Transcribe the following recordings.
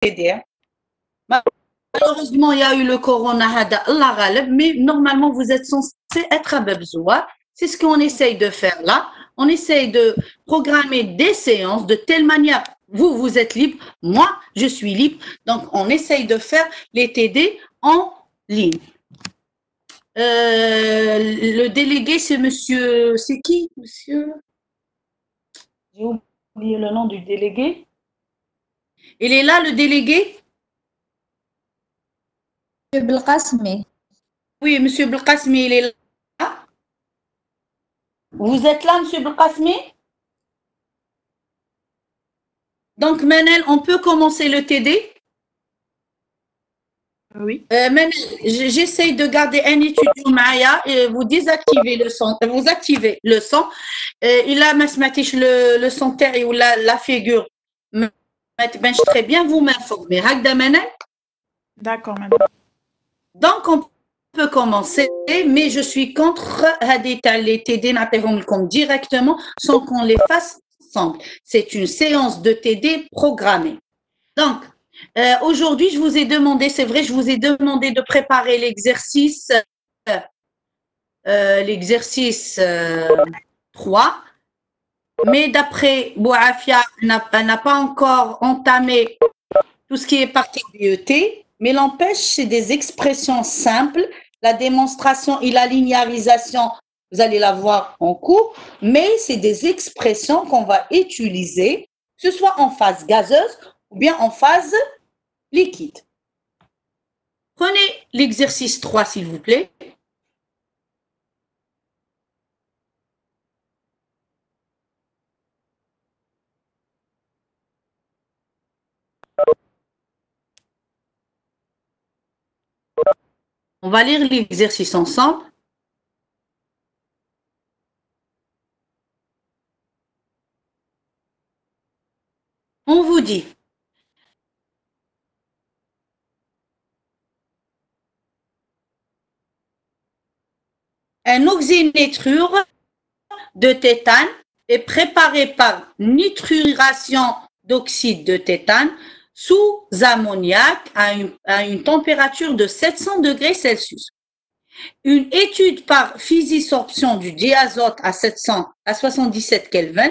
TD. Malheureusement, il y a eu le corona, Allah ghalib, mais normalement, vous êtes censé être à Babzoua. C'est ce qu'on essaye de faire là. On essaye de programmer des séances de telle manière. Vous, vous êtes libre. Moi, je suis libre. Donc, on essaye de faire les TD en ligne. Le délégué, c'est monsieur. C'est qui, monsieur? J'ai oublié le nom du délégué. Il est là, le délégué? Monsieur Belkacmi. Oui, monsieur Belkacmi, il est là. Vous êtes là, monsieur Belkacmi? Donc, Manel, on peut commencer le TD? Oui. Manel, j'essaye de garder un étudiant Maya et vous désactivez le son. Vous activez le son. Il a le son terre ou la figure. Ben, je très bien vous m'informer. Hagda Manel? D'accord, madame. Donc, on peut commencer, mais je suis contre les TD comme directement sans qu'on les fasse ensemble. C'est une séance de TD programmée. Donc, aujourd'hui, je vous ai demandé, c'est vrai, je vous ai demandé de préparer l'exercice 3, mais d'après Bouafia, elle n'a pas encore entamé tout ce qui est partie BET, mais l'empêche, c'est des expressions simples. La démonstration et la linéarisation, vous allez la voir en cours, mais c'est des expressions qu'on va utiliser, que ce soit en phase gazeuse ou bien en phase liquide. Prenez l'exercice 3, s'il vous plaît. On va lire l'exercice ensemble. On vous dit, un oxynitrure de tétane est préparé par nitruration d'oxyde de tétane sous ammoniac à une température de 700 degrés Celsius. Une étude par physisorption du diazote à 77 Kelvin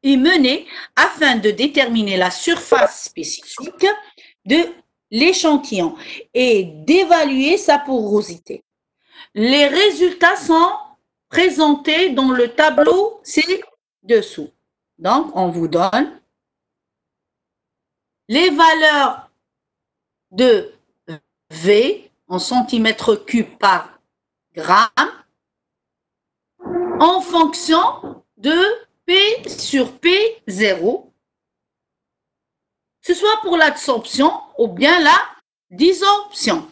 est menée afin de déterminer la surface spécifique de l'échantillon et d'évaluer sa porosité. Les résultats sont présentés dans le tableau ci-dessous. Donc, on vous donne les valeurs de V en centimètres cubes par gramme en fonction de P sur P0, que ce soit pour l'absorption ou bien la désorption.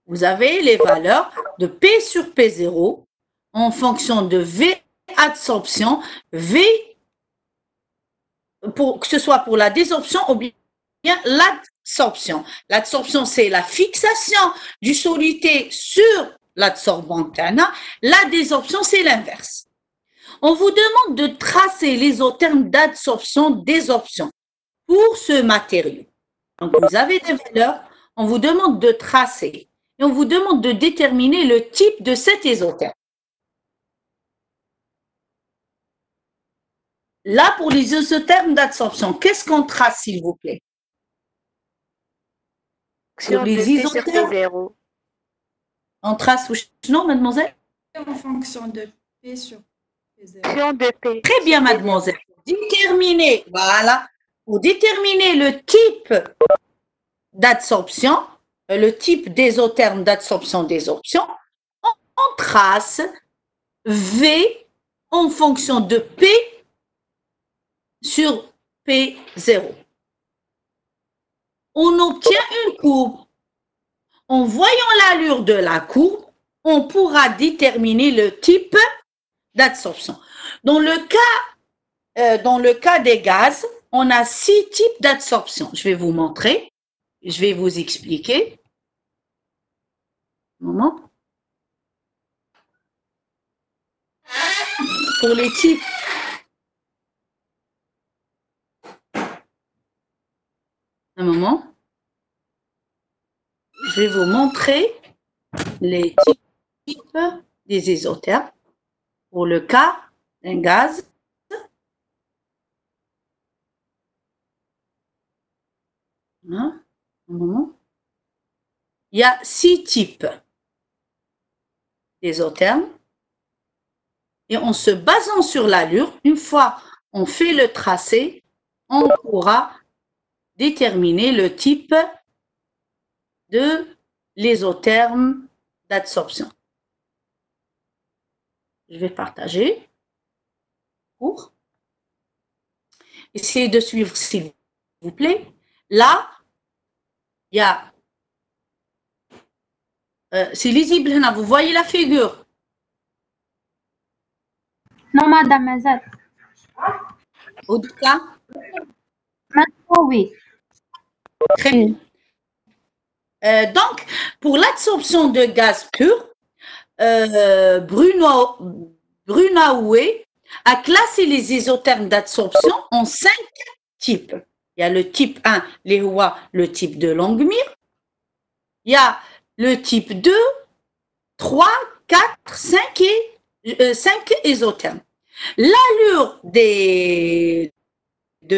Vous avez les valeurs de P sur P0 en fonction de V adsorption, V que ce soit pour la désorption ou bien l'adsorption. L'adsorption, c'est la fixation du soluté sur l'adsorbante. La désorption, c'est l'inverse. On vous demande de tracer les isothermes d'adsorption, désorption pour ce matériau. Donc, vous avez des valeurs, on vous demande de tracer et on vous demande de déterminer le type de cet isotherme. Là, pour les isothermes d'adsorption, qu'est-ce qu'on trace, s'il vous plaît? Sur les isothermes, on trace non, mademoiselle? En fonction de P sur P0. Très bien, mademoiselle. Déterminer, voilà, pour déterminer le type d'adsorption, le type d'isotherme d'adsorption-désorption, on trace V en fonction de P sur P0. On obtient une courbe. En voyant l'allure de la courbe, on pourra déterminer le type d'adsorption. Dans le cas des gaz, on a 6 types d'adsorption. Je vais vous montrer. Je vais vous expliquer. Un moment. Pour les types Un moment. Je vais vous montrer les types des isothermes pour le cas d'un gaz. Hein, un moment. Il y a 6 types d'isothermes. Et en se basant sur l'allure, une fois on fait le tracé, on pourra déterminer le type de l'isotherme d'adsorption. Je vais partager pour essayez de suivre s'il vous plaît. Là, il y a c'est lisible, vous voyez la figure? Non, madame, mazal. Oudoka? Maintenant, oui. Très bien. Donc, pour l'absorption de gaz pur, Brunauer a classé les isothermes d'absorption en 5 types. Il y a le type 1, le type de Langmuir. Il y a le type 2, 3, 4, 5 et 5 isothermes. L'allure de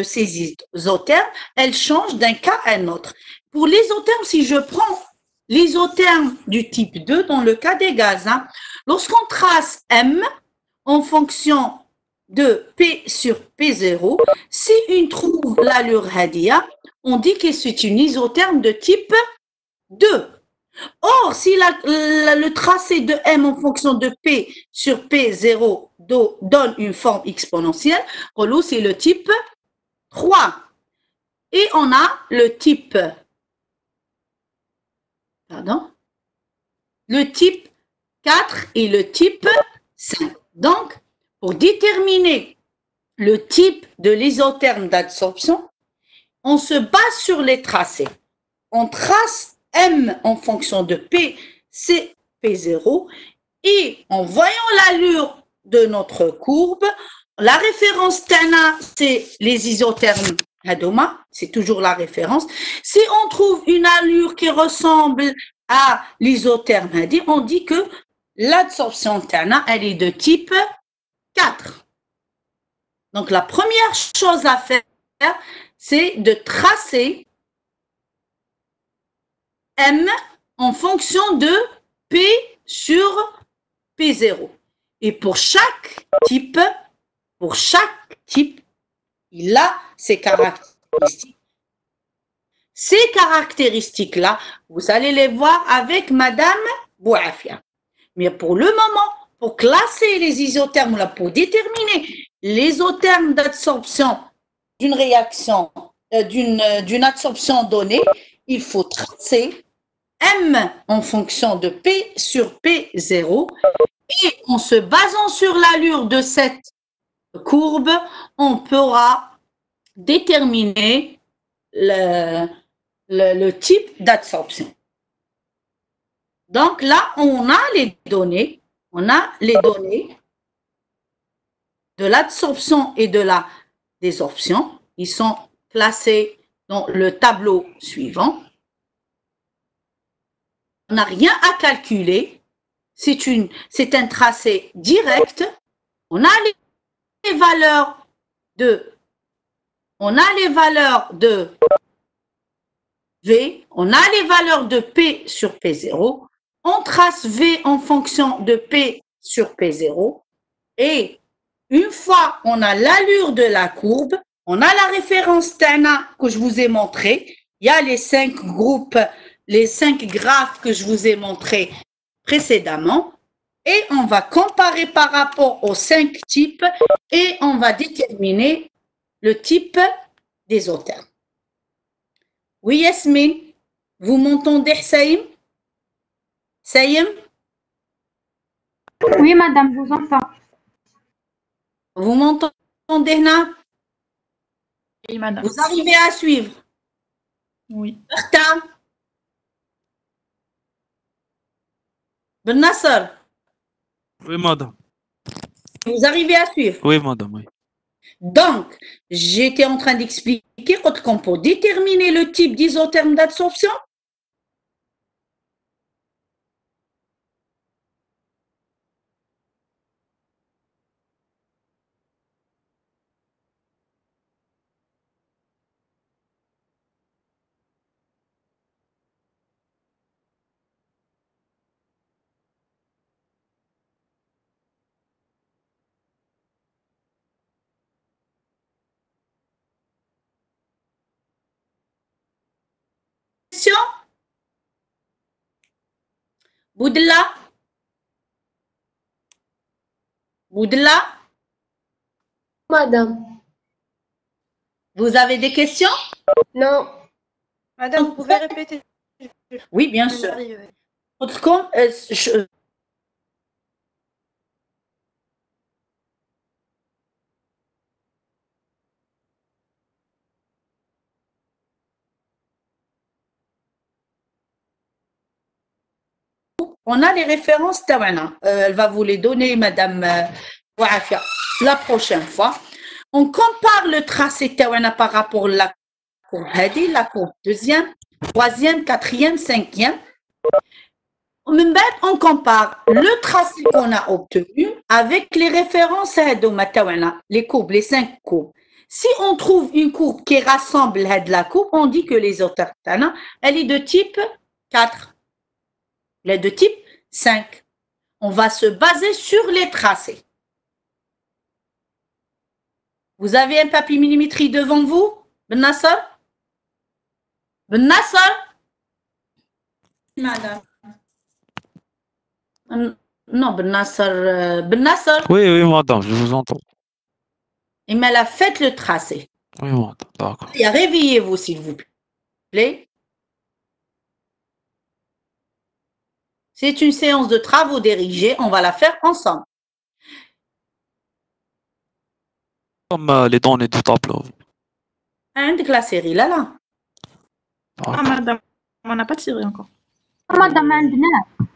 ces isothermes, elle change d'un cas à un autre. Pour l'isotherme, si je prends l'isotherme du type 2, dans le cas des gaz, lorsqu'on trace M en fonction de P sur P0, si on trouve l'allure Hadia, on dit que c'est une isotherme de type 2. Or, si le tracé de M en fonction de P sur P0 donne une forme exponentielle, c'est le type 3. Et on a le type, le type 4 et le type 5. Donc, pour déterminer le type de l'isotherme d'adsorption, on se base sur les tracés. On trace M en fonction de P, c'est P0, et en voyant l'allure de notre courbe, la référence Tana, c'est les isothermes Hadoma, c'est toujours la référence. Si on trouve une allure qui ressemble à l'isotherme Hadi, on dit que l'adsorption Tana, elle est de type 4. Donc, la première chose à faire, c'est de tracer M en fonction de P sur P0. Et pour chaque type, il a ses caractéristiques. Ces caractéristiques-là, vous allez les voir avec Madame Bouafia. Mais pour le moment, pour classer les isothermes, là, pour déterminer l'isotherme d'adsorption d'une réaction, d'une adsorption donnée, il faut tracer M en fonction de P sur P0 et en se basant sur l'allure de cette courbe, on pourra déterminer le type d'adsorption. Donc là, on a les données de l'adsorption et de la désorption. Ils sont classés dans le tableau suivant. On n'a rien à calculer. C'est un tracé direct. On a les valeurs de V, on a les valeurs de P sur P0. On trace V en fonction de P sur P0. Et une fois on a l'allure de la courbe, on a la référence Tana que je vous ai montré. Il y a les 5 groupes, les 5 graphes que je vous ai montrés précédemment. Et on va comparer par rapport aux 5 types et on va déterminer le type d'isotherme. Oui, Yasmine, vous m'entendez, Saïm? Saïm? Oui, madame, je vous entends. Vous m'entendez, Na? Oui, madame. Vous arrivez à suivre? Oui. Berta? Ben Nasser? Oui, madame. Vous arrivez à suivre? Oui, madame, oui. Donc, j'étais en train d'expliquer qu'on peut déterminer le type d'isotherme d'absorption. Boudla, Boudla, Madame. vous avez des questions? Non. Madame, vous pouvez répéter? Oui, bien Je sûr. n'arrive. Comme, on a les références تاعنا. Elle va vous les donner, Madame Ouafia, la prochaine fois. On compare le tracé تاعنا par rapport à la courbe هذه, la courbe deuxième, troisième, quatrième, cinquième. On compare le tracé qu'on a obtenu avec les références les courbes, les 5 courbes. Si on trouve une courbe qui rassemble la courbe, on dit que l'isotherme elle est de type 4. Elle est de type 5. On va se baser sur les tracés. Vous avez un papier millimétrique devant vous, Ben Nasser? Ben Nasser? Madame. Non, Ben Nasser. Ben Nasser? Oui, oui, madame, je vous entends. Et mais elle a fait le tracé. Oui, madame, d'accord. Réveillez-vous, s'il vous plaît. C'est une séance de travaux dirigés. On va la faire ensemble. Comme les données du tableau. عندك la série là. Ah, madame, on n'a pas tiré encore. مادام ما عندناش.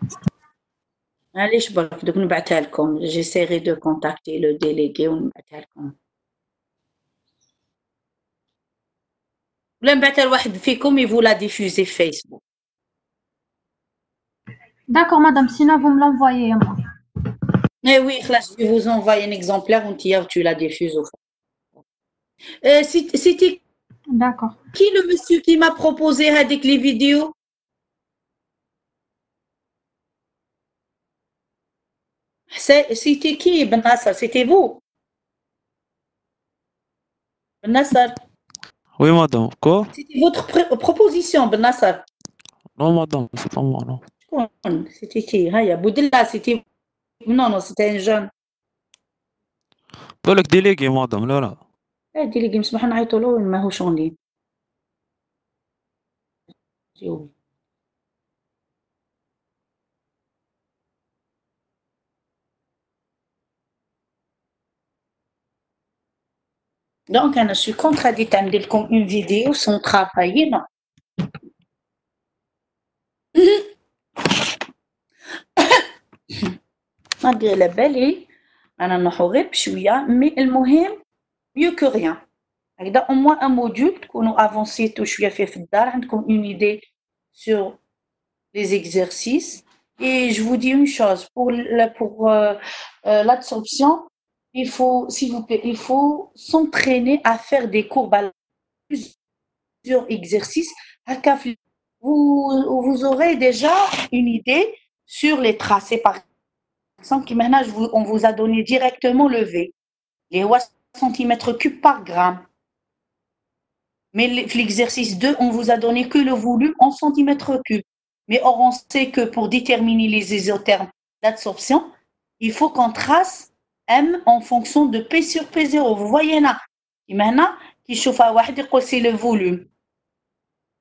علاش برك دوك نبعثها لكم. J'essaierai de contacter le délégué ونبعثها لكم. ولا نبعثها لواحد فيكم et vous la diffusez Facebook. D'accord, madame, sinon vous me l'envoyez à moi. Eh oui, je vais vous envoyer un exemplaire où tu la diffuses au fond. C'était D'accord. qui le monsieur qui m'a proposé avec les vidéos? C'était qui, Ben Nasser? C'était vous? Ben Nasser? Oui, madame. Quoi? C'était votre proposition, Ben Nasser? Non, madame, c'est pas moi, non. C'était qui? Haya, Boudilla, c'était... Non, c'était un jeune. بالك délégué, madame, لا لا. ديليغي مسموح نعيطوا له ماهوش اونلاين. Donc, je suis contradite à dire comme une vidéo sans travailler, non. malgré la belle, أنا نحورب شوية, mais المهم mieux que rien. هكذا au moins un module تكونوا avancé شوية في الدار, عندكم une idée sur les exercices. Et je vous dis une chose, pour l'absorption, il faut, s'il vous plaît, il faut s'entraîner à faire des courbes à plusieurs exercices. Vous aurez déjà une idée sur les tracés. Par exemple, maintenant, on vous a donné directement le V, les cm3 par gramme. Mais l'exercice 2, on vous a donné que le volume en centimètres cubes. Mais or, on sait que pour déterminer les isothermes d'absorption, il faut qu'on trace M en fonction de P sur P0. Vous voyez là, maintenant, c'est le volume.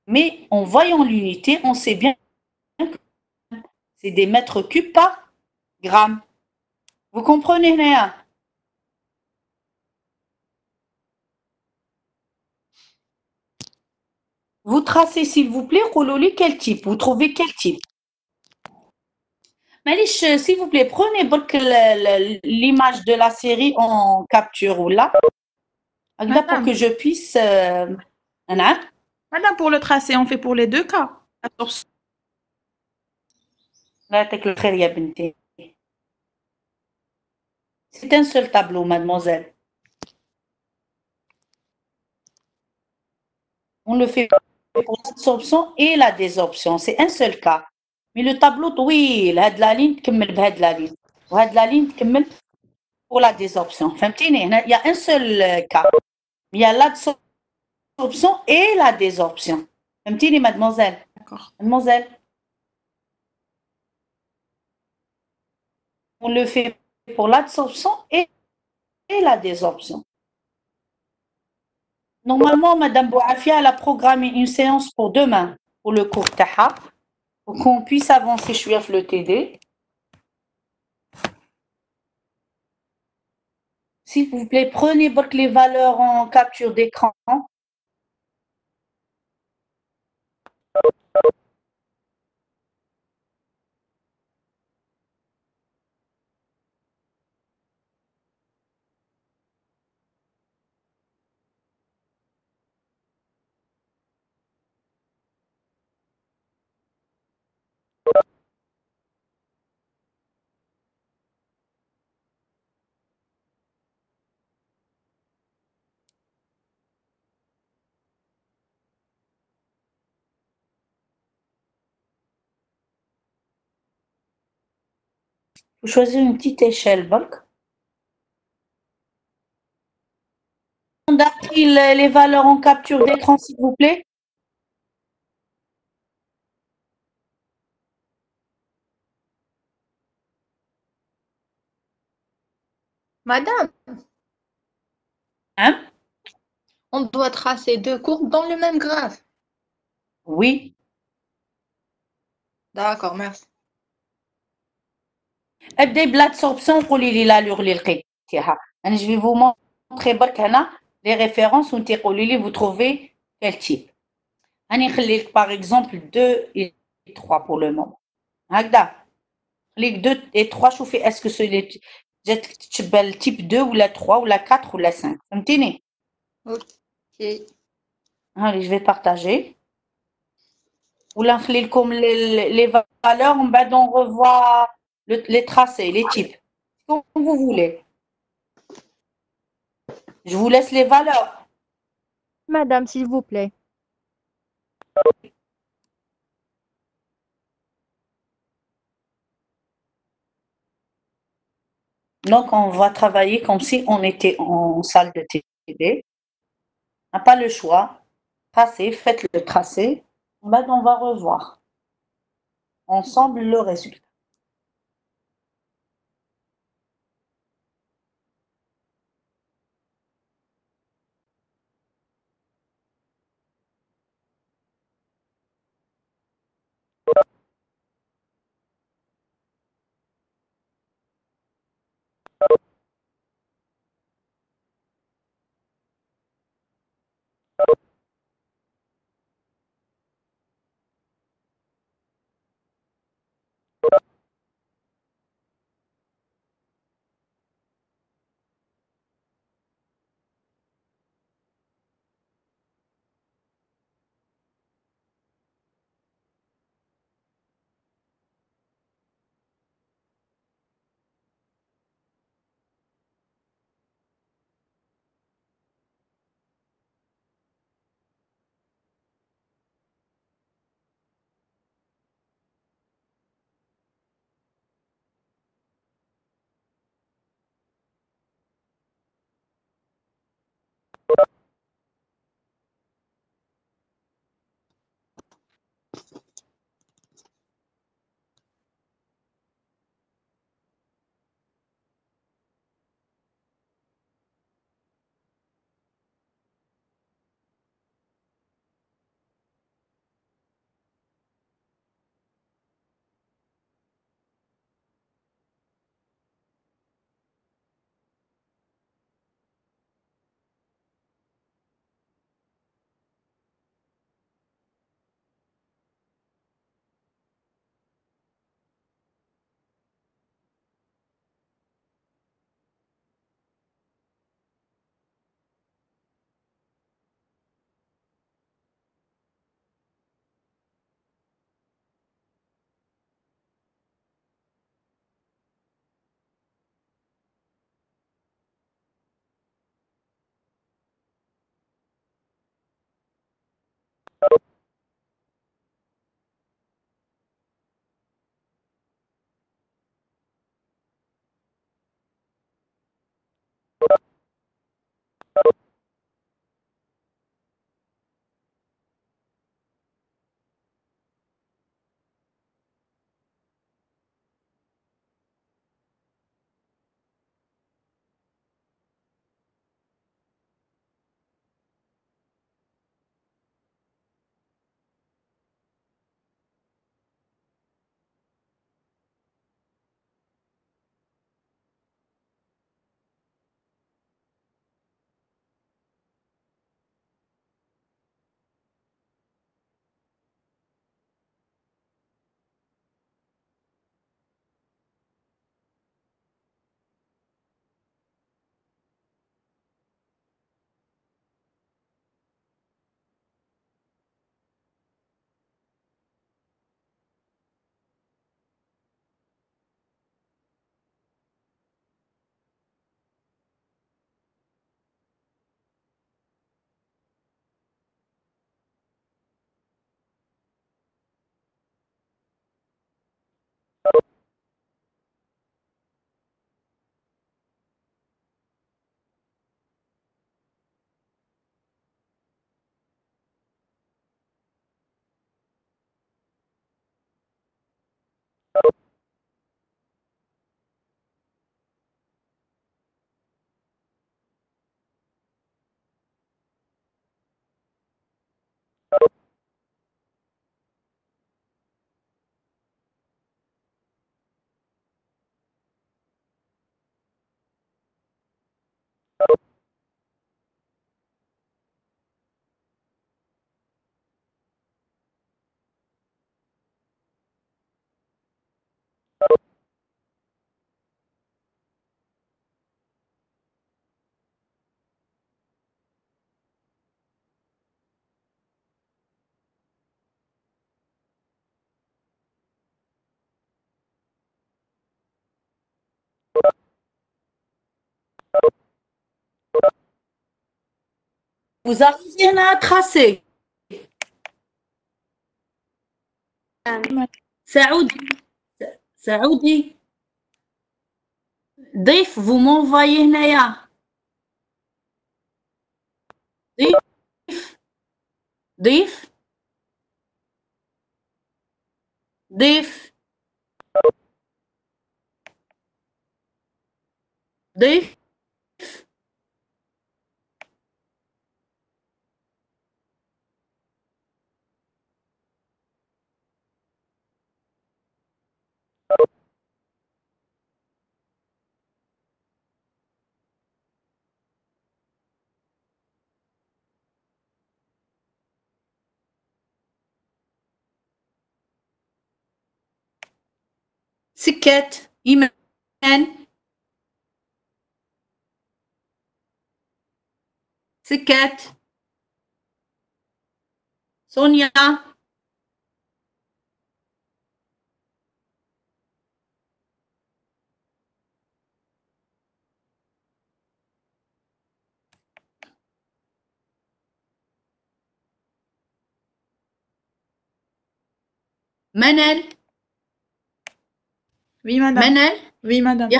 Mais en voyant l'unité, on sait bien que c'est des mètres cubes par gramme. Vous comprenez, Léa? Vous tracez, s'il vous plaît, Rololi, quel type? Vous trouvez quel type? Malish, s'il vous plaît, prenez l'image de la série en capture ou là. Agda, pour que je puisse... نعم. Madame, pour le tracé, on fait pour les deux cas. L'absorption. لا يعطيك الخير يا بنتي. C'est un seul tableau, mademoiselle. On le fait pour l'absorption et la désorption. C'est un seul cas. Mais le tableau طويل. هاد la ligne تكمل بهاد la ligne. وهاد la ligne تكمل pour la désorption. فهمتيني؟ هنا il y a un seul cas. Il y a l'absorption et la désorption. فهمتيني mademoiselle? D'accord. Mademoiselle. On le fait pour l'absorption et la désorption. Normalement, Madame Bouafia, elle a programmé une séance pour demain, pour le cours Taha, pour qu'on puisse avancer chouïaf le TD. S'il vous plaît, prenez les valeurs en capture d'écran. Vous choisissez une petite échelle, Bolk. On a pris les valeurs en capture d'écran, s'il vous plaît. Madame, Hein? on doit tracer deux courbes dans le même graphe. Oui. D'accord, merci. ابداي بالابsorption قولي لي l'allure اللي لقيتيها. انا je vais vous montrer برك هنا les références وانت قولي لي vous trouvez quel type. راني نخلي لك par exemple 2 et 3 pour le moment. هكذا. خليك 2 et 3 شوفي est-ce que c'est جاتك تتشبه التيب 2 ولا 3 ولا 4 ولا 5. فهمتيني؟ Ok. Allez, je vais partager. ولا نخلي لكم les valeurs ومن بعد on revoit les tracés, les types. Comme vous voulez. Je vous laisse les valeurs. Madame, s'il vous plaît. Donc, on va travailler comme si on était en salle de TD. On n'a pas le choix. Tracé, faites le tracé. En bas, on va revoir ensemble le résultat. vous arrivez à tracer. Saoudi. ضيف, vous m'envoyez هنايا. ضيف. ضيف. ضيف. سكت إيمان. سكت سونيا. منال. Oui, madame. Manel, Oui, madame. il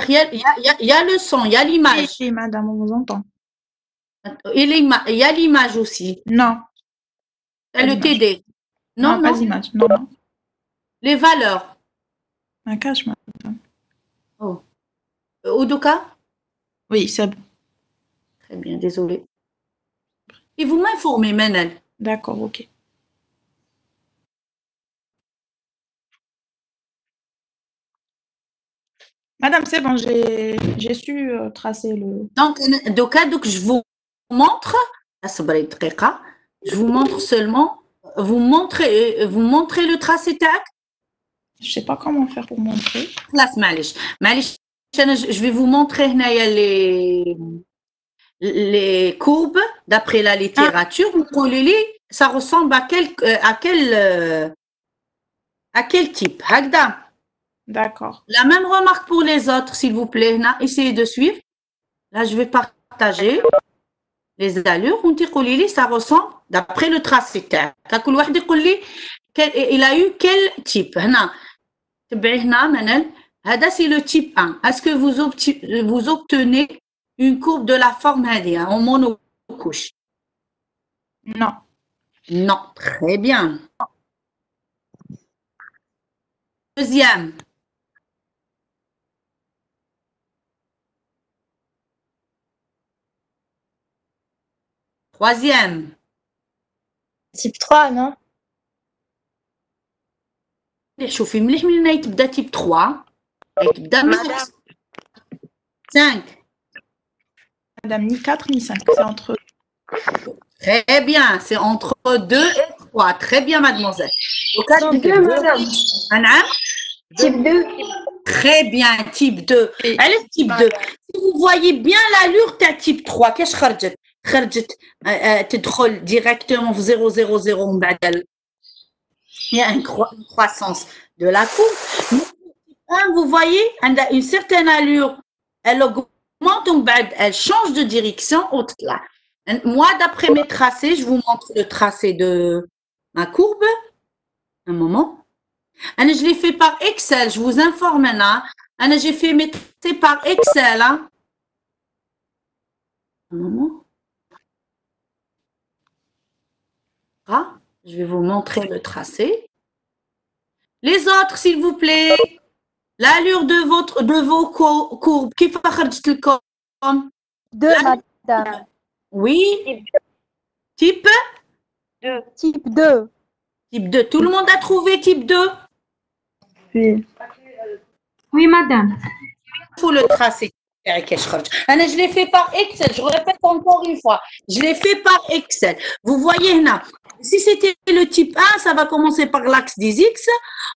y a le son, il y a l'image. Oui, madame, on vous entend. Il y a l'image aussi. Non. Il y a le L'image. TD. Non, Non, pas non. d'image. Non, non. Les valeurs. Un cache, madame. Oh. Oudoka? Oui, c'est bon. Très bien, désolé. Et vous m'informez, Manel. D'accord, ok. Madame, c'est bon, j'ai su tracer le... Donc, je vous montre, je vous montre seulement, vous montrez le tracé tac. Je sais pas comment faire pour montrer. Classe, معليش. Je vais vous montrer les courbes d'après la littérature. Vous collez, ça ressemble à quel type? Hagda. D'accord. La même remarque pour les autres, s'il vous plaît. Essayez de suivre. Là, je vais partager les allures. Ça ressemble d'après le tracé. Il a eu quel type? C'est le type 1. Est-ce que vous obtenez une courbe de la forme en monocouche? Non. Non. Très bien. Deuxième. Troisième. Type 3, non? شوفي مليح من هنا تبدا تيب 3 تبدا من 5. Madame, ni 4 ni 5. C'est entre... Très bien, c'est entre 2 et 3. Très bien, mademoiselle. Type 2, madame. Type 2. Très bien, type 2. Allez, type 2. Si vous voyez bien l'allure, tu as type 3. Qu'est-ce que خرجت تدخل directement 0,00 من بعد. Il y a une croissance de la courbe. Vous voyez, elle a une certaine allure. Elle augmente, elle change de direction. Moi, d'après mes tracés, je vous montre le tracé de ma courbe. Un moment. Je l'ai fait par Excel, je vous informe maintenant. J'ai fait mes tracés par Excel. Un moment. Ah, je vais vous montrer le tracé. Les autres, s'il vous plaît. L'allure de vos courbes. Qui fait le com? 2, madame. Oui. Type? Type 2. Type 2. Tout le monde a trouvé type 2? Oui, madame. Il faut le tracer. Je l'ai fait par Excel. Je répète encore une fois. Je l'ai fait par Excel. Vous voyez là. Si c'était le type 1, ça va commencer par l'axe des X.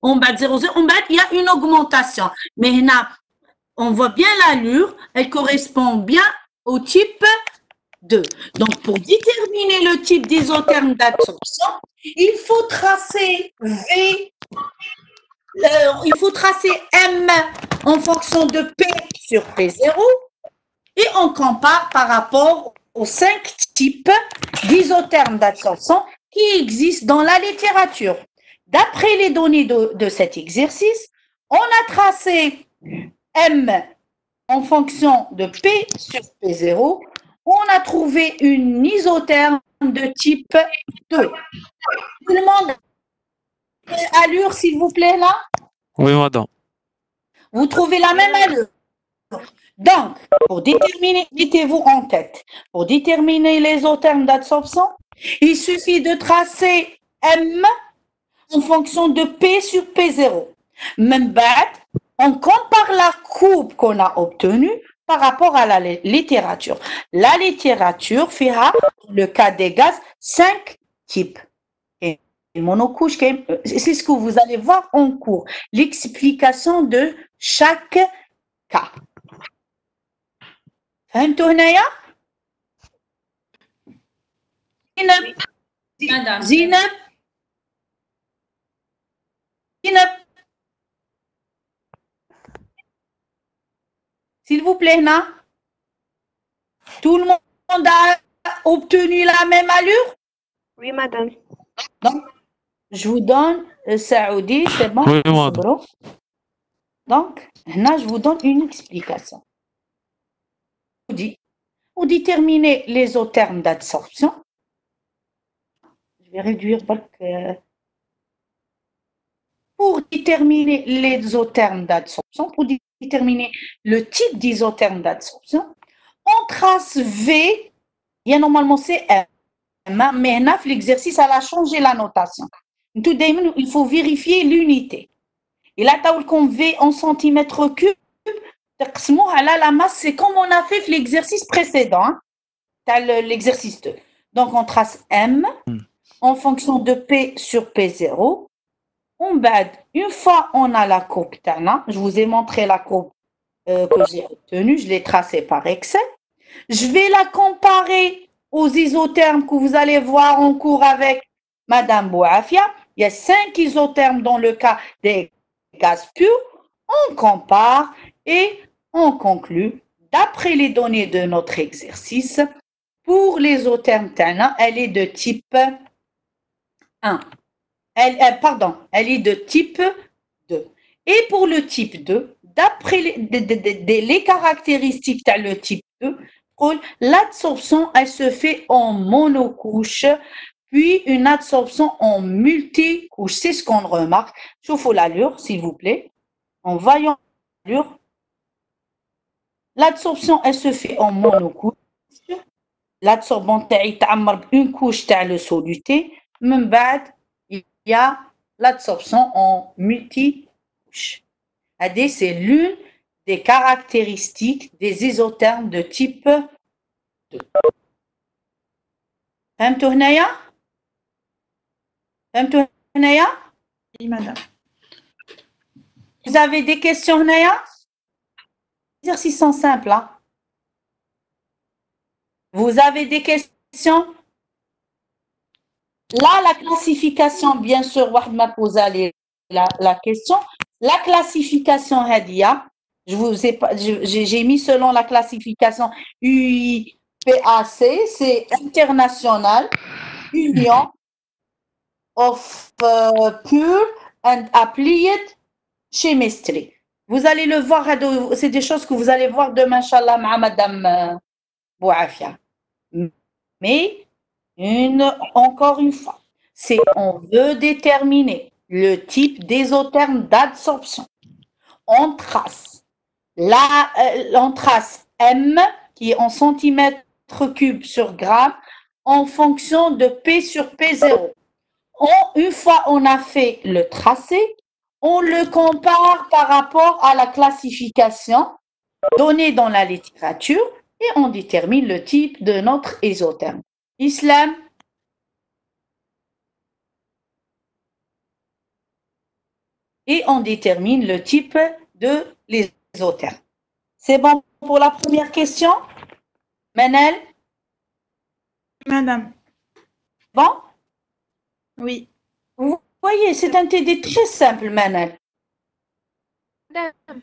On bat 0, 0. On bat, il y a une augmentation. Mais là, on voit bien l'allure. Elle correspond bien au type 2. Donc, pour déterminer le type d'isotherme d'absorption, il faut tracer V. Il faut tracer M en fonction de P sur P0 et on compare par rapport aux 5 types d'isothermes d'adsorption qui existent dans la littérature. D'après les données de cet exercice, on a tracé M en fonction de P sur P0. On a trouvé une isotherme de type 2. Tout le monde, allure, s'il vous plaît, là? Oui, madame. Vous trouvez la même allure. Donc, pour déterminer, mettez-vous en tête, pour déterminer les isothermes d'adsorption, il suffit de tracer M en fonction de P sur P0. Même bête, on compare la courbe qu'on a obtenue par rapport à la littérature. La littérature fera, le cas des gaz, 5 types. Et monocouche, c'est ce que vous allez voir en cours, l'explication de chaque cas. فهمتوا هنايا؟ زينب s'il vous plaît, Na. Tout le monde a obtenu la même allure? Oui, madame. Donc, je vous donne Saoudi, c'est bon? Oui, madame. Donc, là, je vous donne une explication. Pour déterminer les isothermes d'adsorption, je vais réduire pour déterminer les isothermes d'adsorption, pour déterminer le type d'isotherme d'adsorption, on trace V, il y a normalement c'est M, mais l'exercice, elle a changé la notation. Tout d'abord, il faut vérifier l'unité. Et là, tu as comme V en centimètres cubes, la masse, c'est comme on a fait l'exercice précédent, hein? Tu as l'exercice 2. Donc, on trace M en fonction de P sur P0. Une fois on a la courbe Tana, je vous ai montré la courbe que j'ai obtenue, je l'ai tracée par Excel. Je vais la comparer aux isothermes que vous allez voir en cours avec Madame Bouafia. Il y a 5 isothermes dans le cas des gaz purs. On compare et on conclut, d'après les données de notre exercice, pour l'isotherme Tana, elle est de type 1. Elle est de type 2. Et pour le type 2, d'après les caractéristiques de le type 2, l'adsorption, elle se fait en monocouche, puis une adsorption en multicouche. C'est ce qu'on remarque. Chauffe l'allure, s'il vous plaît. En voyant l'allure, l'adsorption, elle se fait en monocouche. L'adsorbant, une couche de le soluté. Même il y a l'adsorption en multicouche. C'est l'une des caractéristiques des isothermes de type 2. فهمتوا هنايا؟ Oui, madame. Vous avez des questions هنايا؟ Exercice simple, hein? Vous avez des questions? Là, la classification, bien sûr, Wahd m'a posé la question. La classification Hadia, j'ai mis selon la classification UIPAC, c'est International Union of Pure and Applied Chemistry. Vous allez le voir, c'est des choses que vous allez voir demain, Inch'Allah, avec Madame Bouafia. Mais, encore une fois, c'est on veut déterminer le type d'isotherme d'adsorption. On trace M qui est en centimètres cubes sur gramme en fonction de P sur P0. Une fois on a fait le tracé, on le compare par rapport à la classification donnée dans la littérature et on détermine le type de notre isotherme. Islam. Et on détermine le type de l'isotherme. C'est bon pour la première question? Manel? Madame. Bon? Oui. Vous voyez, c'est un TD très simple, Manel. Madame.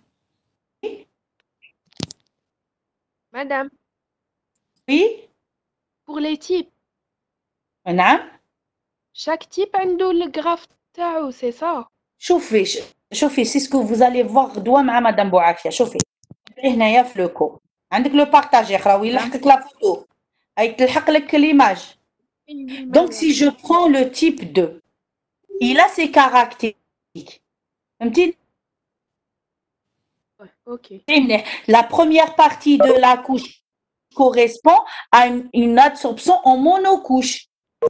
Madame. Oui? Pour les types, نعم. chaque type a le graphe تاعو, c'est ça. شوفي c'est ce que vous allez voir دوا مع مدام بوعافية. شوفي هنايا في لو كور عندك لو بارطاج راهو يلحق لك لا فوتو اي تلحق لك ليماج. Donc si je prends le type 2, il a ses caractéristiques. فهمتي؟ Ok. La première partie de la couche correspond à une absorption en monocouche.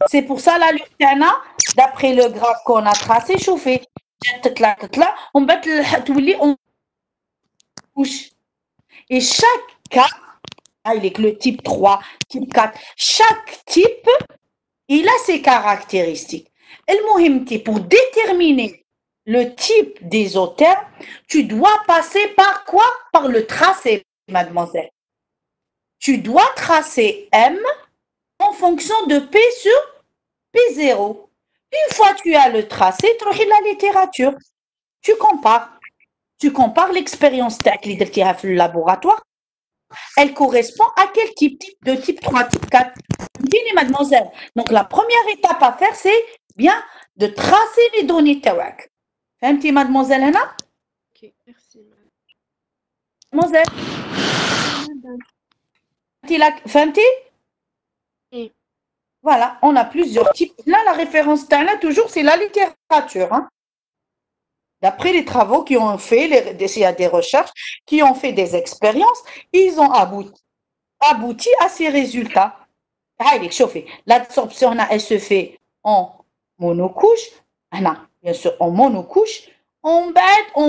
C'est pour ça la lutana, d'après le graphe qu'on a tracé, chauffé. On met le couche. Et chaque cas, avec le type 3, type 4, chaque type, il a ses caractéristiques. Et le mohimti, pour déterminer le type d'isotherme, tu dois passer par quoi? Par le tracé, mademoiselle. Tu dois tracer M en fonction de P sur P0. Une fois que tu as le tracé, tu as la littérature. Tu compares l'expérience technique qu'il y a dans le laboratoire. Elle correspond à quel type? De type 3, type 4. Mademoiselle. Donc, la première étape à faire, c'est bien de tracer les données TAWAC. Fahmti, mademoiselle Anna? Ok, merci. Mademoiselle? Fahmti? Oui. Voilà, on a plusieurs types. Là, la référence TANA, toujours, c'est la littérature. Hein. D'après les travaux qui ont fait, il y a des recherches qui ont fait des expériences, ils ont abouti à ces résultats. Allez, chauffez. L'absorption, elle se fait en monocouche, bien sûr en monocouche, en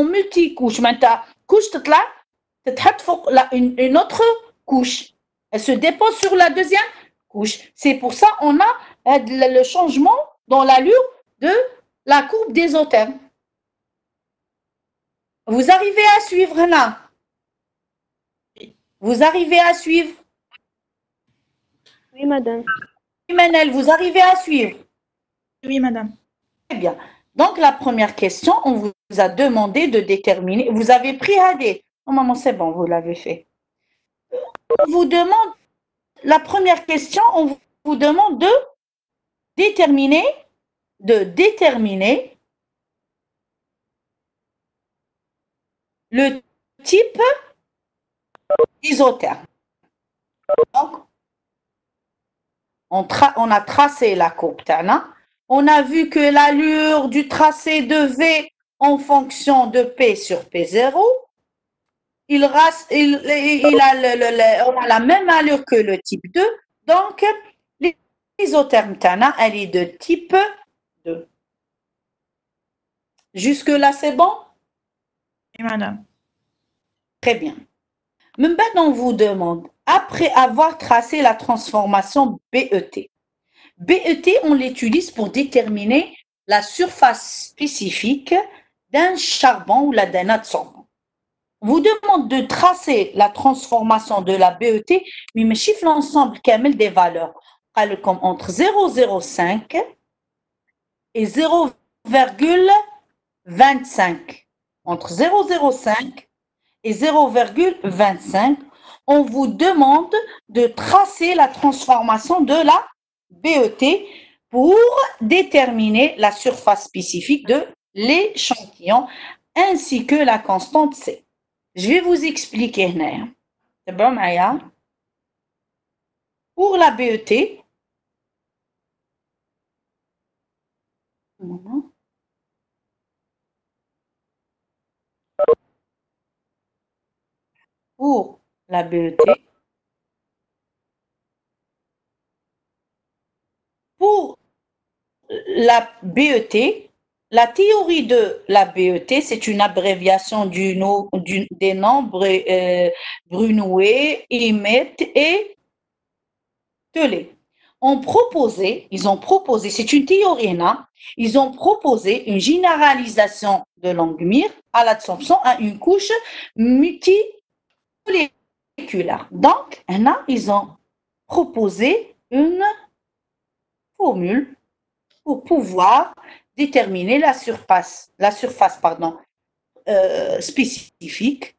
multicouche. Maintenant, couche là, une autre couche. Elle se dépose sur la deuxième couche. C'est pour ça qu'on a le changement dans l'allure de la courbe d'isotherme. Vous arrivez à suivre là? Vous arrivez à suivre? Oui, madame. Manel, vous arrivez à suivre? Oui, madame. Très bien. Donc, la première question, on vous a demandé de déterminer. Vous avez pris AD. Oh, maman, c'est bon, vous l'avez fait. On vous demande, la première question, on vous demande de déterminer le type isotherme. Donc, on a tracé la courbe Tana. On a vu que l'allure du tracé de V en fonction de P sur P0, on a la même allure que le type 2. Donc, l'isotherme Tana, elle est de type 2. Jusque-là, c'est bon? Oui, madame. Très bien. Maintenant, on vous demande, après avoir tracé la transformation BET, BET, on l'utilise pour déterminer la surface spécifique d'un charbon ou d'un adsorbant. On vous demande de tracer la transformation de la BET, mais me chiffre l'ensemble camel des valeurs, comme entre 0,05 et 0,25. Entre 0,05 et 0,25, on vous demande de tracer la transformation de la BET pour déterminer la surface spécifique de l'échantillon ainsi que la constante C. Je vais vous expliquer. C'est bon, Maya? Pour la BET, pour la BET, pour la BET, la théorie de la BET, c'est une abréviation des nombres Brunouet, Emmet et Tellet. Ils ont proposé, c'est une théorie, ils ont proposé une généralisation de Langmuir à l'absorption à une couche multimoléculaire. Donc, ils ont proposé une formule pour pouvoir déterminer la surface spécifique.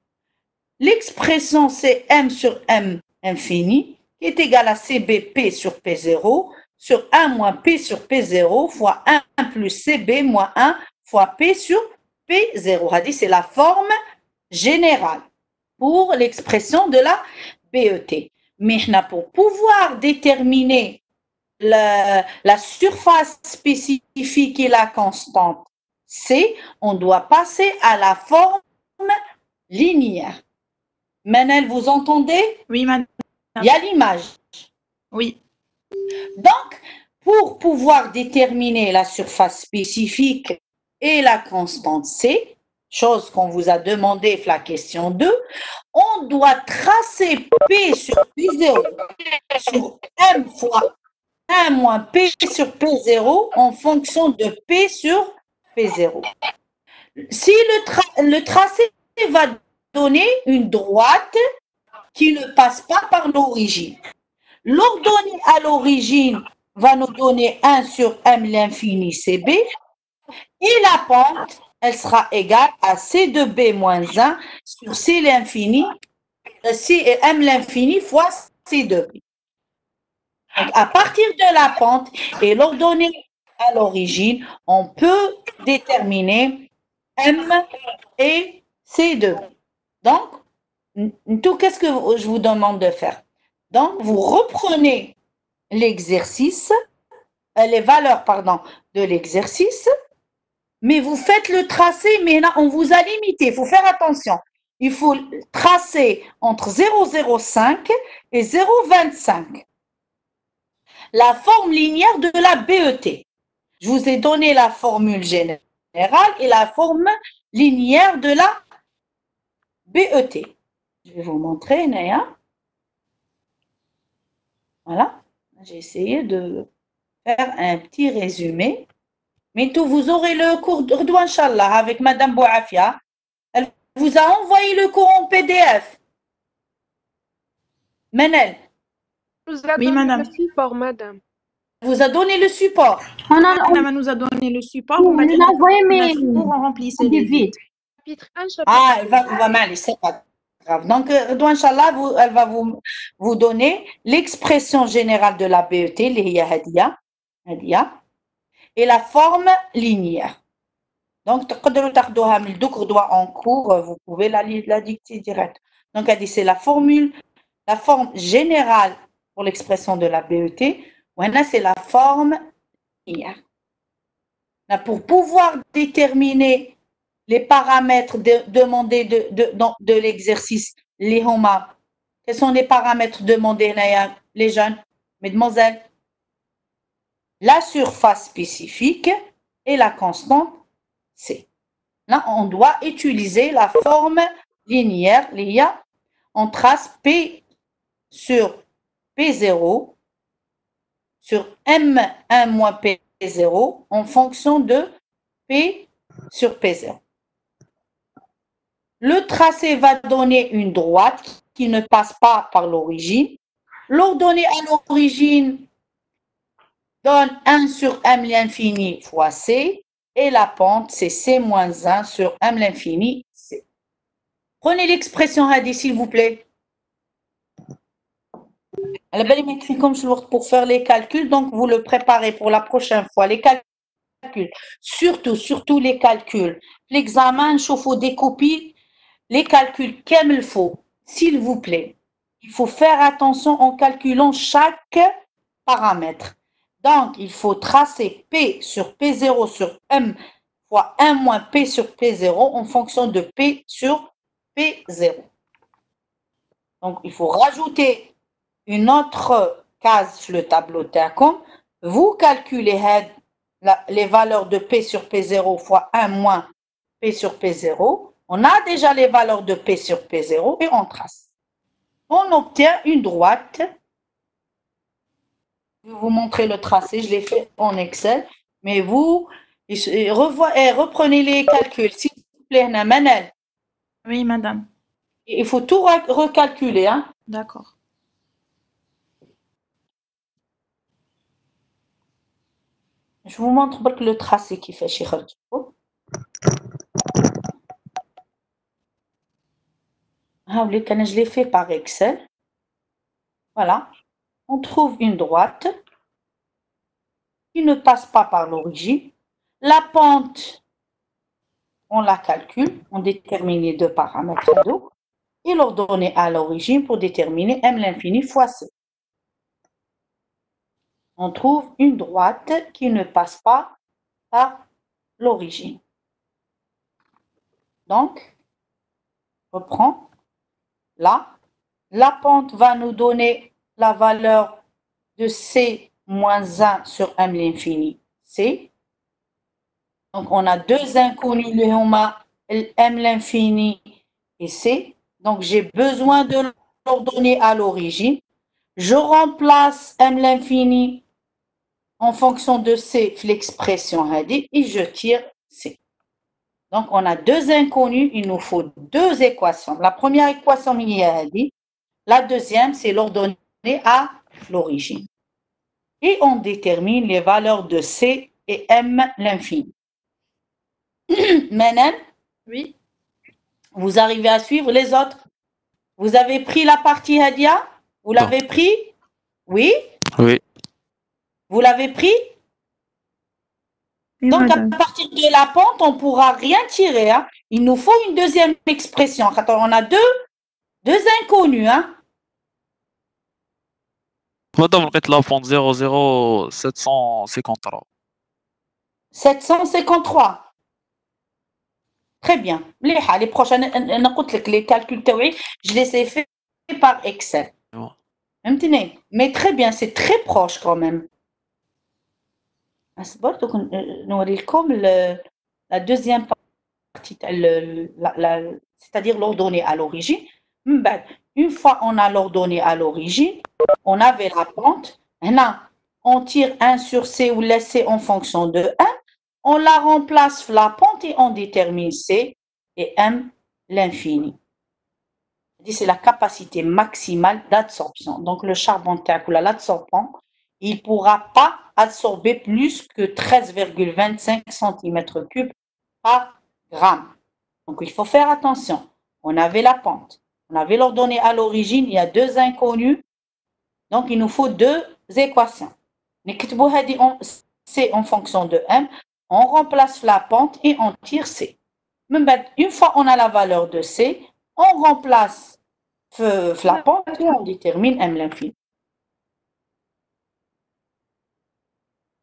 L'expression, c'est M sur M infini, qui est égal à CBP sur P0 sur 1 moins P sur P0 fois 1 plus CB moins 1 fois P sur P0. C'est la forme générale pour l'expression de la BET. Mais pour pouvoir déterminer la surface spécifique et la constante C, on doit passer à la forme linéaire. Manel, vous entendez? Oui, madame. Il y a l'image. Oui. Donc, pour pouvoir déterminer la surface spécifique et la constante C, chose qu'on vous a demandé la question 2, on doit tracer P sur P0 sur M fois 1 moins P sur P0 en fonction de P sur P0. Si le tracé va donner une droite qui ne passe pas par l'origine. L'ordonnée à l'origine va nous donner 1 sur M l'infini CB et la pente, elle sera égale à C de B moins 1 sur C l'infini, M l'infini fois C de B. Donc, à partir de la pente et l'ordonnée à l'origine, on peut déterminer M et C de B. Donc, tout, qu'est-ce que je vous demande de faire? Donc, vous reprenez l'exercice, les valeurs, pardon, de l'exercice, mais vous faites le tracé, mais là, on vous a limité. Il faut faire attention. Il faut tracer entre 0,05 et 0,25. La forme linéaire de la BET. Je vous ai donné la formule générale et la forme linéaire de la BET. Je vais vous montrer, Naya. Voilà. J'ai essayé de faire un petit résumé. Mais tout, vous aurez le cours d'Urdou, Inch'Allah, avec Madame Bouafia. Elle vous a envoyé le cours en PDF. Manel. Oui, madame. Le support, madame. Elle vous a donné le support. Madame nous a donné le support. On a envoyé, mais on remplissait des les vides. vides. Chapitre 1, chapitre Ah, elle va mal, c'est pas grave. Donc, Urdou, Inch'Allah, elle va vous donner l'expression générale de la BET, l'Hiya Hadia, et la forme linéaire. Donc, en cours, vous pouvez la dicter direct. Donc, elle dit c'est la forme générale pour l'expression de la BET. Voilà, c'est la forme linéaire. Là, pour pouvoir déterminer les paramètres demandés de l'exercice, les HOMA, quels sont les paramètres demandés, les jeunes, mesdemoiselles? La surface spécifique et la constante C. Là, on doit utiliser la forme linéaire, l'IA. On trace P sur P0 sur M1 moins P0 en fonction de P sur P0. Le tracé va donner une droite qui ne passe pas par l'origine. L'ordonnée à l'origine donne 1 sur M l'infini fois C. Et la pente, c'est C moins 1 sur M l'infini C. Prenez l'expression Hadi, s'il vous plaît. Pour faire les calculs, donc vous le préparez pour la prochaine fois. Les calculs, surtout les calculs. L'examen, il faut des copies, les calculs comme il faut, s'il vous plaît. Il faut faire attention en calculant chaque paramètre. Donc, il faut tracer P sur P0 sur M fois 1 moins P sur P0 en fonction de P sur P0. Donc, il faut rajouter une autre case sur le tableau TACOM. Vous calculez les valeurs de P sur P0 fois 1 moins P sur P0. On a déjà les valeurs de P sur P0 et on trace. On obtient une droite. Je vais vous montrer le tracé, je l'ai fait en Excel. Mais vous, reprenez les calculs, s'il vous plaît, Manel. Oui, madame. Il faut tout recalculer. Hein. D'accord. Je vous montre le tracé qui fait chez Khalid. Je l'ai fait par Excel. Voilà. on trouve une droite qui ne passe pas par l'origine. La pente, on la calcule, on détermine les deux paramètres d'eau et l'ordonnée à l'origine pour déterminer m l'infini fois c. On trouve une droite qui ne passe pas par l'origine. Donc, on reprend là. La pente va nous donner la valeur de c moins 1 sur m l'infini c. Donc, on a deux inconnus, le m l'infini et c. Donc, j'ai besoin de l'ordonnée à l'origine. Je remplace m l'infini en fonction de c, l'expression et je tire c. Donc, on a deux inconnus, il nous faut deux équations. La première équation, la deuxième, c'est l'ordonnée à l'origine. Et on détermine les valeurs de c et m l'infini. Maintenant, Oui. vous arrivez à suivre les autres. Vous avez pris la partie Hadia? Vous l'avez pris? Oui? Oui. Vous l'avez pris? Oui, Donc, madame. à partir de la pente, on ne pourra rien tirer. Hein. Il nous faut une deuxième expression. Attends, on a deux inconnus. Hein. Madame, لقيت la pente 00753. 753. Très bien. Les prochaines, les calculs théoriques, je les ai faits par Excel. Ouais. Mais très bien, c'est très proche quand même. Comme la deuxième partie, c'est-à-dire l'ordonnée à l'origine. Une fois on a l'ordonnée à l'origine, on avait la pente. Maintenant, on tire 1 sur C ou laisse C en fonction de 1. On la remplace la pente et on détermine C et M l'infini. C'est la capacité maximale d'absorption. Donc, le charbon ou l'absorbant, il ne pourra pas absorber plus que 13,25 cm3 par gramme. Donc, il faut faire attention. On avait la pente. On avait l'ordonnée à l'origine. Il y a deux inconnus. Donc, il nous faut deux équations. C en fonction de M. On remplace la pente et on tire C. Une fois on a la valeur de C, on remplace la pente et on détermine M l'infini.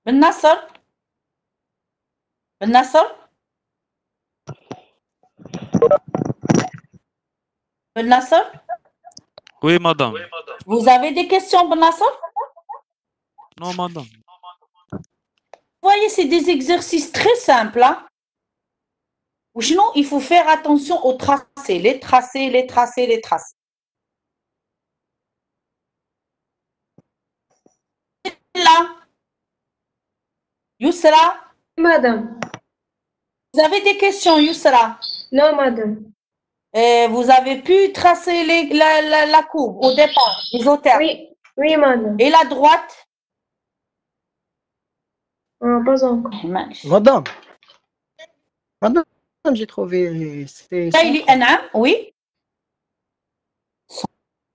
Ben Nasser? Ben Nasser? Ben Nasser? Oui, madame. Vous avez des questions, Ben Nasser? Non, madame. Vous voyez, c'est des exercices très simples. Hein? Ou sinon, il faut faire attention aux tracés. Les tracés, les tracés, les tracés. Là. Yousra? Madame. Vous avez des questions, Yousra? Non, madame. Vous avez pu tracer la courbe au départ, isotherme. Oui, oui, madame. Et la droite? Pas encore. Madame, j'ai trouvé. Kayli Anam, oui.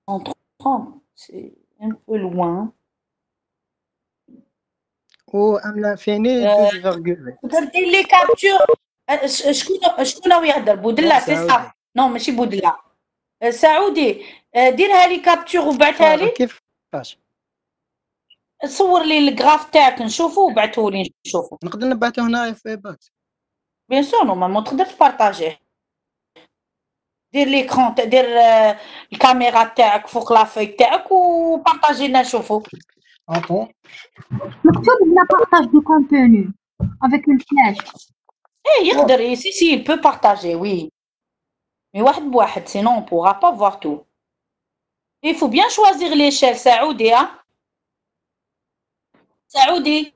130, c'est un peu loin. Ou à l'infini, 12,8. Regardez les captures. شكون يهضر بودلا سي صح نو ماشي بودلا سعودي ديرها لي كابتور وبعثها لي كيفاش صور لي الجراف تاعك نشوفه وبعثه لي نشوفه نقدر نبعثه هنايا في باكس بيان سور نورمالمون تقدر تبارطاجيه دير ليكرون دير الكاميرا تاعك فوق لافاي تاعك وبارطاجي لنا نشوفو Attends. مكتوب هنا partage de contenu avec une flèche. Eh, يقدر si il peut partager, oui. Mais واحد بواحد, sinon on ne pourra pas voir tout. Il faut bien choisir l'échelle, Saoudi, hein? Saoudi.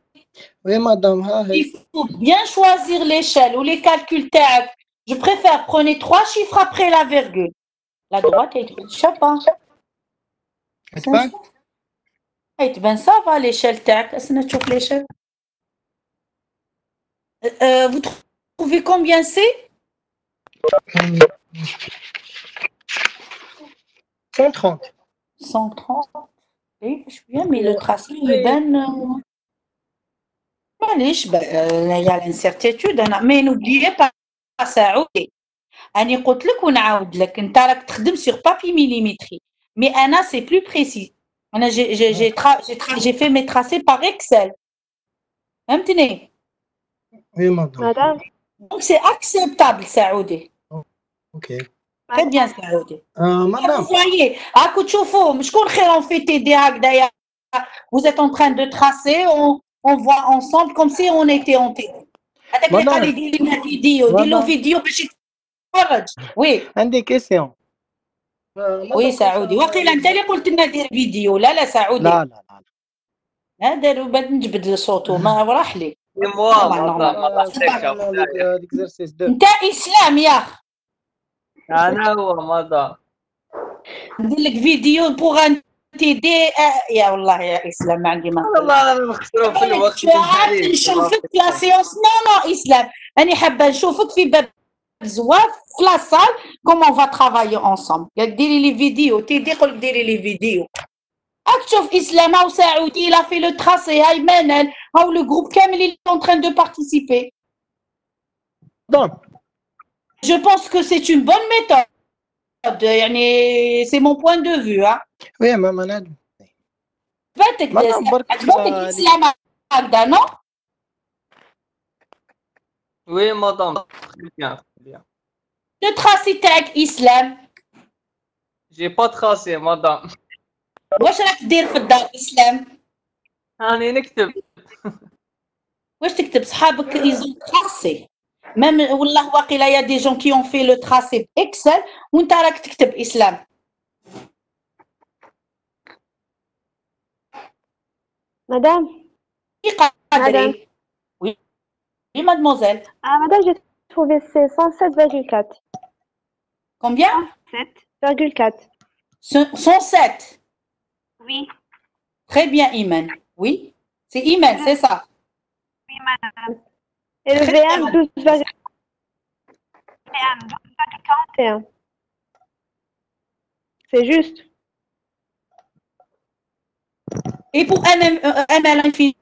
Oui, madame. Il faut bien choisir l'échelle ou les calculs تاعك. Je préfère prenez 3 chiffres après la virgule. La droite est je sais pas. Ben ça va l'échelle تاعك. Est-ce que tu l'échelle? Vous trouvez combien c'est? 130. 130. mais le tracé يبان معليش il y a l'incertitude mais n'oubliez pas سعودي أنا قلت لك ونعاود لك أنت راك تخدم sur papier millimétré mais أنا c'est plus précis أنا j'ai fait mes tracés par Excel فهمتني Oui, madame. Madame, donc c'est acceptable سعودي Ok. très bien سعودي Madame. Vous voyez هاكو تشوفوا شكون خير on fait TD هكذايا vous êtes en train de tracer on voit ensemble comme si on était en TD هذاك اللي قال لي ديري لنا فيديو دير له فيديو باش يتفرج وي عندي كيسيون. وي سعودي وقيلا انت اللي قلت لنا دير فيديو لا سعودي لا لا لا. هذا بعد نجبد صوته ما راح لي l'exercice 2. انت اسلام يا اخ انا هو مضى ندير لك فيديو بوغ ان تي دي يا والله يا اسلام ما عندي ما والله انا مخسرون في الوقت نشوفك في لا سيونس نو اسلام انا حابه نشوفك في باب زواف في لا سال كومون فا ترافايي انصومبل ديري لي فيديو تيدي قولك ديري لي فيديو راك تشوف اسلام او سعودي لا في لو تراسي هاي منال هاو لو جروب كامل اللي اون تران دو بارتيسيبي Donc, je pense que c'est une bonne méthode يعني c'est mon point de vue hein oui, madame. عجبتك عجبتك اسلام هكذا نو وي مدام لو تراسي تاعك اسلام جي با تراسي مدام واش راك دير في الدار اسلام راني نكتب واش تكتب صحابك ايزون تراسي ميم والله واقيلا يا دي جون كي اون في لو تراسي باكسل وانت راك تكتب اسلام Madame, قادري وي مادموزيل Madame, j'ai trouvé c'est 107,4. combien 7,4. 107 Oui, très bien Iman oui c'est Iman c'est ça oui, madame. Et le VM, 12,41. C'est juste. et pour ML infini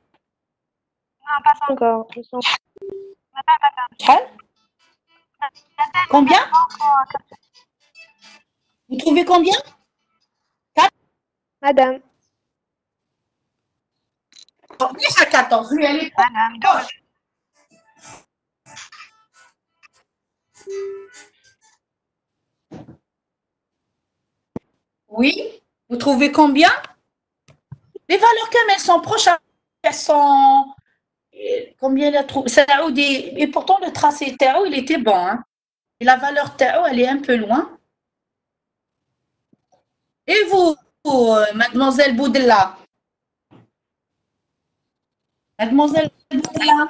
Non, pas encore. شحال combien vous trouvez combien Madame. مش 14 lui elle est proche. Oui, vous trouvez combien? Les valeurs comme elles sont proches, elles sont combien elle a trouvé Saoudi et pourtant le tracé Tao il était bon hein? Et la valeur Tao elle est un peu loin. Et vous mademoiselle Boudella? Mademoiselle Boudella?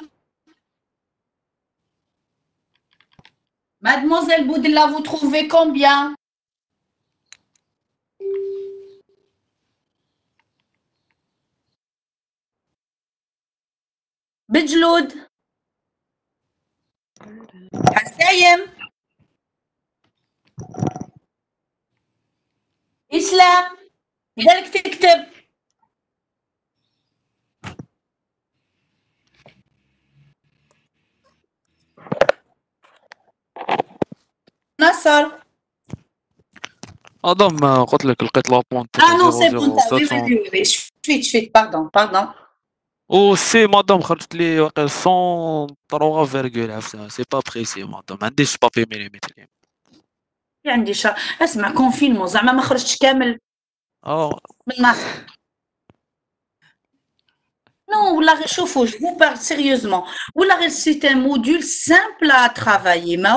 Mademoiselle Boudella, vous trouvez combien? بجلود حسايم إسلام لذلك تكتب نصر مدام قلت لك لقيت لابونت non c'est bon oui شفيت pardon او سي مدام خرجت لي واقع 103 فيرغول عرفتها سي با بريسي مدام ما عنديش بابي ميليمتر عندي اسمع كونفينمون زعما ما خرجتش كامل من مصر Non, ou la réchauffe, je vous parle sérieusement. Ou la c'est un module simple à travailler. Mais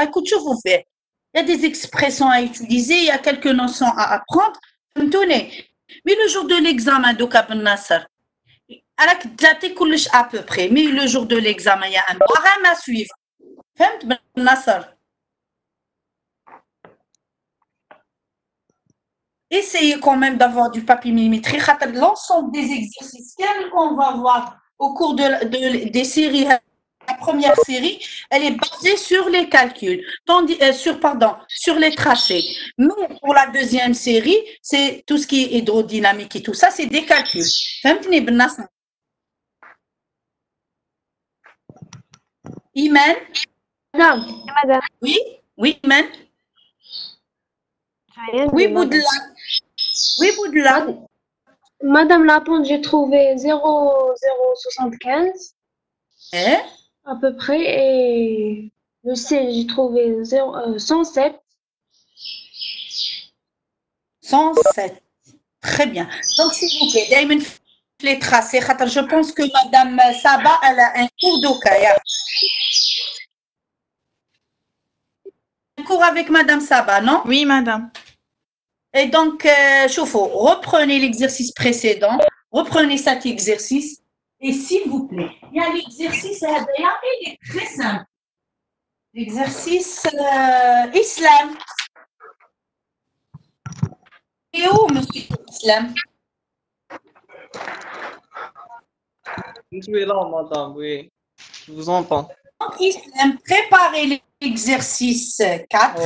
écoute, je vous fais. Il y a des expressions à utiliser, il y a quelques notions à apprendre. Mais le jour de l'examen de Kabul Nasser, alors que à peu près, mais le jour de l'examen, il y a un programme à suivre. Faites Nasser. Essayez quand même d'avoir du papier millimétré. L'ensemble des exercices qu'on va voir au cours des séries la première série, elle est basée sur les calculs, sur les tracés. Mais pour la deuxième série, c'est tout ce qui est hydrodynamique et tout ça, c'est des calculs. فهمتني بالناس؟ Iman? Madame. Madame. Oui, oui, Iman? Oui, Boudla. Oui, Boudla. Madame Lapente, j'ai trouvé 0,075 Eh? à peu près et le C, j'ai trouvé 107. 107. Très bien. Donc, s'il vous plaît, دايما في les tracés, je pense que Madame Saba, elle a un cours d'Okaya. Un cours avec Madame Saba, non? Oui, madame. Et donc, chauffe-eau, reprenez l'exercice précédent, reprenez cet exercice, et s'il vous plaît, il y a l'exercice, il est très simple. L'exercice islam. Et où, monsieur Islam? Je suis là, madame, oui. Je vous entends. Donc, Islam, préparez l'exercice 4.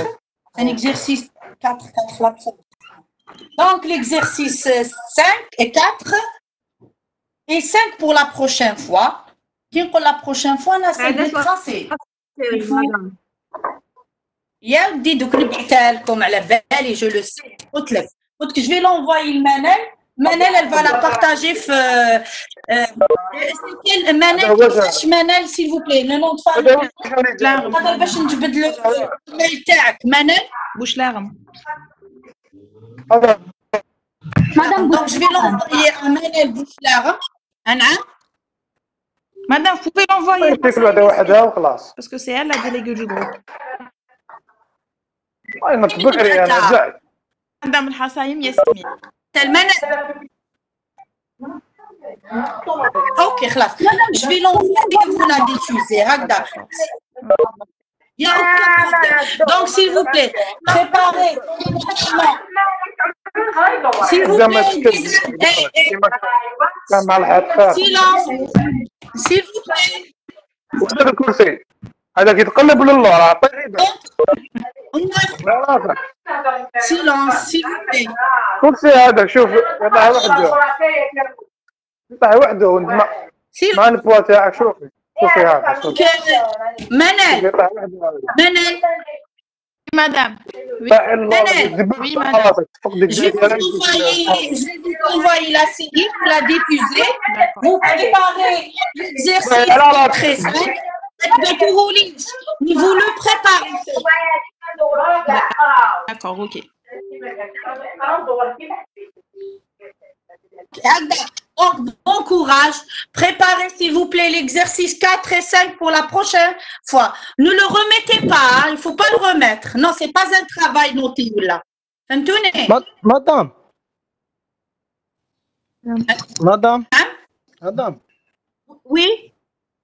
Un exercice 4 là. Donc, l'exercice 5 et 4. Et 5 pour la prochaine fois. Pour la prochaine fois, là, c'est des tracés. يا ودي دوك نبعثها لكم على بالي جو لو سي قلت لك je vais l'envoyer لمنال منال elle va la partager في منال s'il vous plaît le nom de famille هذا باش نجبد له الميل تاعك منال بوشلاغم. Madame donc je vais l'envoyer à منال بوشلاغم نعم. Madame, vous pouvez l'envoyer parce que c'est elle la déléguée du groupe. Madame Hassaïm Yasmine. Ok, خلاص. Je vais l'envoyer et vous la diffuser. هكذا. Il n'y a aucun problème. Donc, s'il vous plaît, préparez. S'il vous plaît. Silence. S'il vous plaît. وهذا الكرسي هذا كيتقلب للور عطيني Silence, s'il vous plaît. الكرسي هذا شوف يطلع وحده يطلع وحده وانت ما البوا تاعك شوفي هذا منال منال Madame. Oui, oui madame. Je vais vous envoyer la série, vous la diffuser. Vous préparez l'exercice très simple. Vous le préparez. D'accord, ok. Donc, bon courage. Préparez, s'il vous plaît, l'exercice 4 et 5 pour la prochaine fois. Ne le remettez pas, hein, il ne faut pas le remettre. Non, ce n'est pas un travail noté là. Madame. Madame. Hein? Madame. Oui.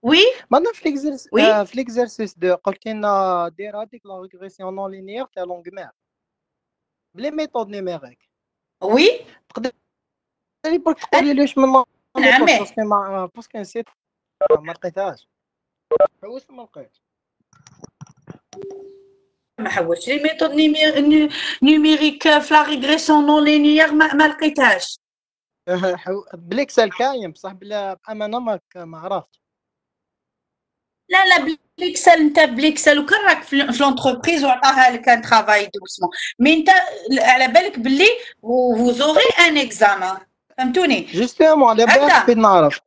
Oui. Madame, في l'exercice 2 قلت لنا دير هذيك لا ريغريسيون نون لينيير تاع لونغ بلي ميثود نيميريك. Oui. تقدري برك تقولي لي واش من نعم. باسكو نسيت ما لقيتهاش. حوست ما لقيت. ما حوستش لي ميثود نيميريك في لا ريغريسيون نون لينيير ما لقيتهاش. بليكسل كاين بصح بامانه ما عرفتش. لا بليكسل انت بليكسل وكان راك في لونتربريز وعطاها لك ان ترافاي دوسمون مي انت على بالك باللي وزوري ان اكزامان فهمتوني جوستومون على بالك بغيت نعرف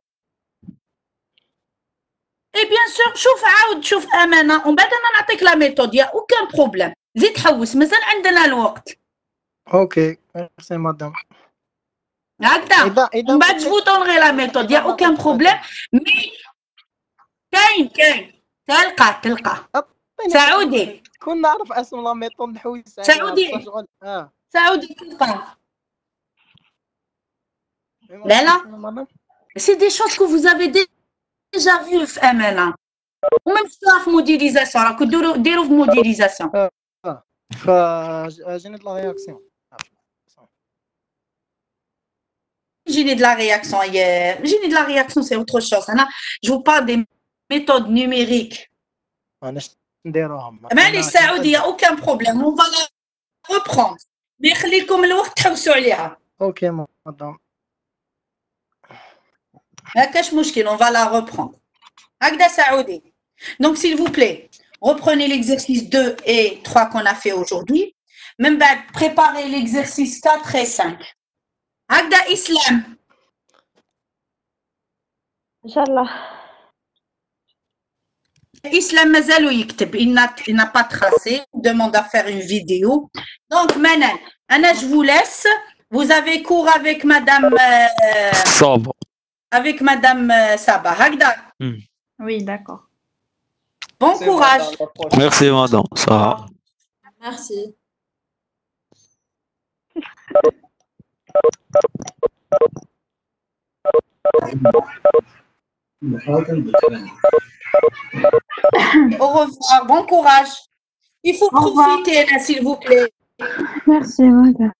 اي بيان سور شوف امانه ومن بعد انا نعطيك لا ميثود يا اوكان بروبليم زيد حوس مازال عندنا الوقت اوكي ميرسي مدام هكذا ومن بعد جو دونغي لا ميثود يا اوكان بروبليم مي كاين تلقى سعودي كون نعرف اسم لا ميثود نحوس سعودي تلقى لا c'est des choses que vous avez déjà vues في امانه وميم في موديليزاسيون راكو ديروا في موديليزاسيون جيني دو لا رياكسيون génie de la réaction c'est autre chose. Je vous parle des méthode numérique. نديروهم معليش سعودية aucun problème on va la reprendre mais خليكم الوقت تحوسوا عليها. اوكي مدام. ما كاش مشكل on va la reprendre. هكذا سعودي. Donc s'il vous plaît reprenez l'exercice 2 et 3 qu'on a fait aujourd'hui. Même préparez l'exercice 4 et 5. هكذا إسلام. إن شاء الله. Islam mazalou yikteb, il n'a pas tracé, il demande à faire une vidéo. Donc maintenant, Anna, je vous laisse. Vous avez cours avec Madame Saba. Avec Madame Saba. Hagda. Oui, d'accord. Bon courage. Merci madame. Ça va. Merci. Au revoir, bon courage. Il faut profiter là, s'il vous plaît. Merci, madame.